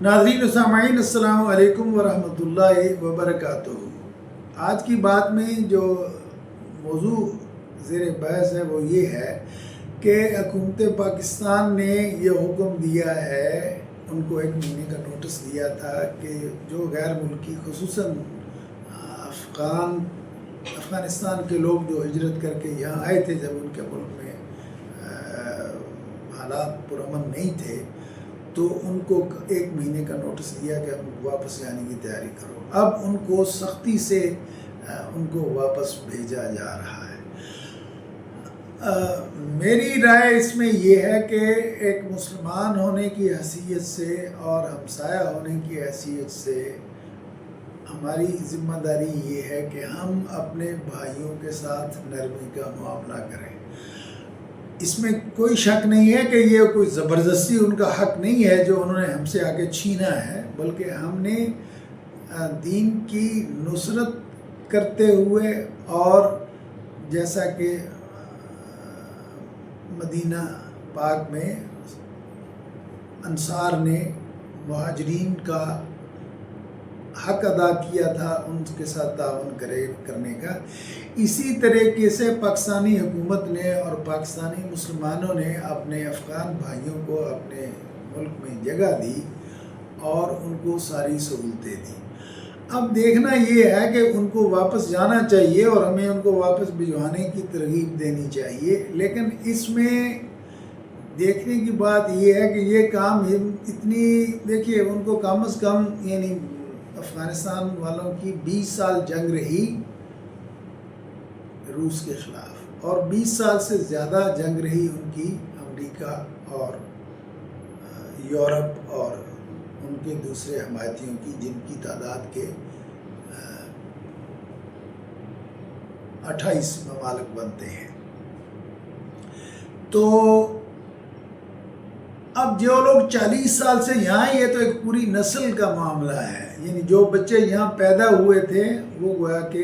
ناظرین و سامعین، السلام علیکم ورحمۃ اللہ وبرکاتہ۔ آج کی بات میں جو موضوع زیر بحث ہے وہ یہ ہے کہ حکومت پاکستان نے یہ حکم دیا ہے، ان کو 1 مہینے کا نوٹس دیا تھا کہ جو غیر ملکی خصوصاً افغانستان کے لوگ جو ہجرت کر کے یہاں آئے تھے جب ان کے ملک میں حالات پرامن نہیں تھے، تو ان کو 1 مہینے کا نوٹس دیا کہ ہم واپس جانے کی تیاری کرو۔ اب ان کو سختی سے ان کو واپس بھیجا جا رہا ہے۔ میری رائے اس میں یہ ہے کہ ایک مسلمان ہونے کی حیثیت سے اور ہمسایہ ہونے کی حیثیت سے ہماری ذمہ داری یہ ہے کہ ہم اپنے بھائیوں کے ساتھ نرمی کا معاملہ کریں۔ اس میں کوئی شک نہیں ہے کہ یہ کوئی زبردستی ان کا حق نہیں ہے جو انہوں نے ہم سے آگے چھینا ہے، بلکہ ہم نے دین کی نصرت کرتے ہوئے اور جیسا کہ مدینہ پاک میں انصار نے مہاجرین کا حق ادا کیا تھا ان کے ساتھ تعاون کرنے کا، اسی طریقے سے پاکستانی حکومت نے اور پاکستانی مسلمانوں نے اپنے افغان بھائیوں کو اپنے ملک میں جگہ دی اور ان کو ساری سہولتیں دی۔ اب دیکھنا یہ ہے کہ ان کو واپس جانا چاہیے اور ہمیں ان کو واپس بھجوانے کی ترغیب دینی چاہیے، لیکن اس میں دیکھنے کی بات یہ ہے کہ یہ کام اتنی دیکھیے ان کو کم از کم یعنی افغانستان والوں کی 20 سال جنگ رہی روس کے خلاف، اور 20 سال سے زیادہ جنگ رہی ان کی امریکہ اور یورپ اور ان کے دوسرے حمایتیوں کی، جن کی تعداد کے 28 ممالک بنتے ہیں۔ تو اب جو لوگ 40 سال سے یہاں ہی ہے تو ایک پوری نسل کا معاملہ ہے، یعنی جو بچے یہاں پیدا ہوئے تھے وہ گویا کہ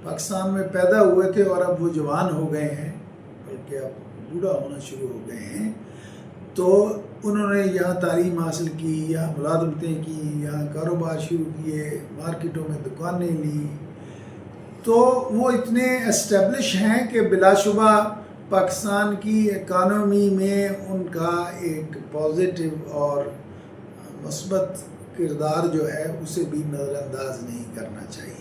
پاکستان میں پیدا ہوئے تھے اور اب وہ جوان ہو گئے ہیں، بلکہ اب بوڑھا ہونا شروع ہو گئے ہیں، تو انہوں نے یہاں تعلیم حاصل کی، یہاں ملازمتیں کی، یہاں کاروبار شروع کیے، مارکیٹوں میں دکانیں لی، تو وہ اتنے اسٹیبلش ہیں کہ بلا شبہ پاکستان کی اکانومی میں ان کا ایک پازیٹیو اور مثبت کردار جو ہے اسے بھی نظر انداز نہیں کرنا چاہیے۔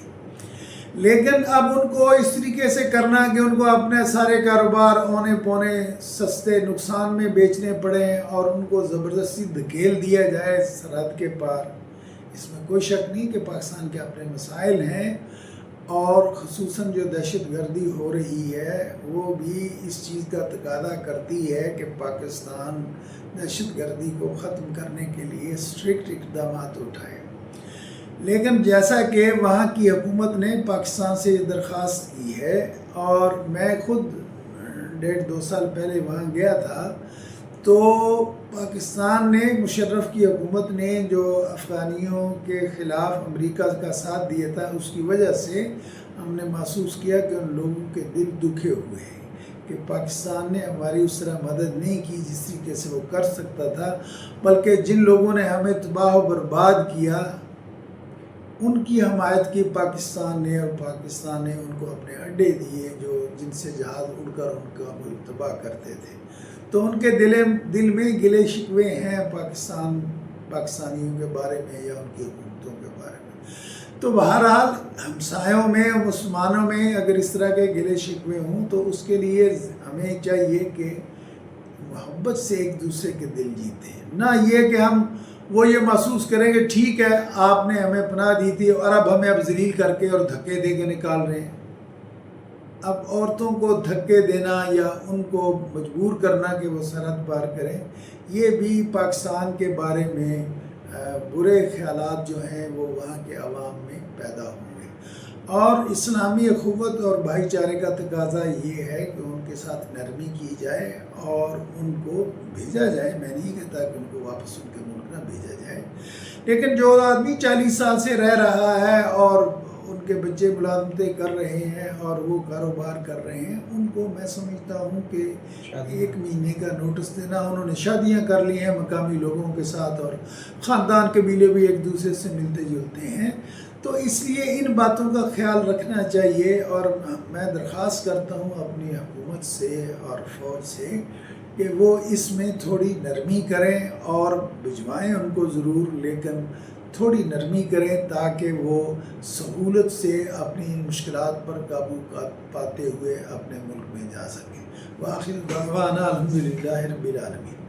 لیکن اب ان کو اس طریقے سے کرنا کہ ان کو اپنے سارے کاروبار اونے پونے سستے نقصان میں بیچنے پڑیں اور ان کو زبردستی دھکیل دیا جائے سرحد کے پار، اس میں کوئی شک نہیں کہ پاکستان کے اپنے مسائل ہیں، اور خصوصاً جو دہشت گردی ہو رہی ہے وہ بھی اس چیز کا تقاضا کرتی ہے کہ پاکستان دہشت گردی کو ختم کرنے کے لیے اسٹرکٹ اقدامات اٹھائے۔ لیکن جیسا کہ وہاں کی حکومت نے پاکستان سے یہ درخواست کی ہے، اور میں خود 1.5-2 سال پہلے وہاں گیا تھا، تو پاکستان نے مشرف کی حکومت نے جو افغانیوں کے خلاف امریکہ کا ساتھ دیا تھا، اس کی وجہ سے ہم نے محسوس کیا کہ ان لوگوں کے دل دکھے ہوئے ہیں کہ پاکستان نے ہماری اس طرح مدد نہیں کی جس طریقے سے وہ کر سکتا تھا، بلکہ جن لوگوں نے ہمیں تباہ و برباد کیا ان کی حمایت کی پاکستان نے، اور پاکستان نے ان کو اپنے اڈے دیے جو جن سے جہاز اڑ کر ان کا ملک تباہ کرتے تھے۔ تو ان کے دل میں گلے شکوے ہیں پاکستانیوں کے بارے میں یا ان کی حکومتوں کے بارے میں۔ تو بہرحال ہمسایوں میں اور مسلمانوں میں اگر اس طرح کے گلے شکوے ہوں تو اس کے لیے ہمیں چاہیے کہ محبت سے ایک دوسرے کے دل جیتے ہیں، نہ یہ کہ ہم وہ یہ محسوس کریں کہ ٹھیک ہے آپ نے ہمیں پناہ دی تھی اور اب ہمیں ذلیل کر کے اور دھکے دے کے نکال رہے ہیں۔ اب عورتوں کو دھکے دینا یا ان کو مجبور کرنا کہ وہ سرحد پار کریں، یہ بھی پاکستان کے بارے میں برے خیالات جو ہیں وہ وہاں کے عوام میں پیدا ہوں گے، اور اسلامی اخوت اور بھائی چارے کا تقاضا یہ ہے کہ ان کے ساتھ نرمی کی جائے اور ان کو بھیجا جائے۔ میں نہیں کہتا کہ ان کو واپس ان کے ملک نہ بھیجا جائے، لیکن جو آدمی 40 سال سے رہ رہا ہے اور ان کے بچے ملازمتیں کر رہے ہیں اور وہ کاروبار کر رہے ہیں، ان کو میں سمجھتا ہوں کہ 1 مہینے کا نوٹس دینا، انہوں نے شادیاں کر لی ہیں مقامی لوگوں کے ساتھ اور خاندان قبیلے بھی ایک دوسرے سے ملتے جلتے ہیں، تو اس لیے ان باتوں کا خیال رکھنا چاہیے۔ اور میں درخواست کرتا ہوں اپنی حکومت سے اور فوج سے کہ وہ اس میں تھوڑی نرمی کریں اور بھجوائیں ان کو ضرور، لیکن تھوڑی نرمی کریں تاکہ وہ سہولت سے اپنی مشکلات پر قابو پاتے ہوئے اپنے ملک میں جا سکیں۔ وآخر دعوانا الحمدللہ رب العالمین۔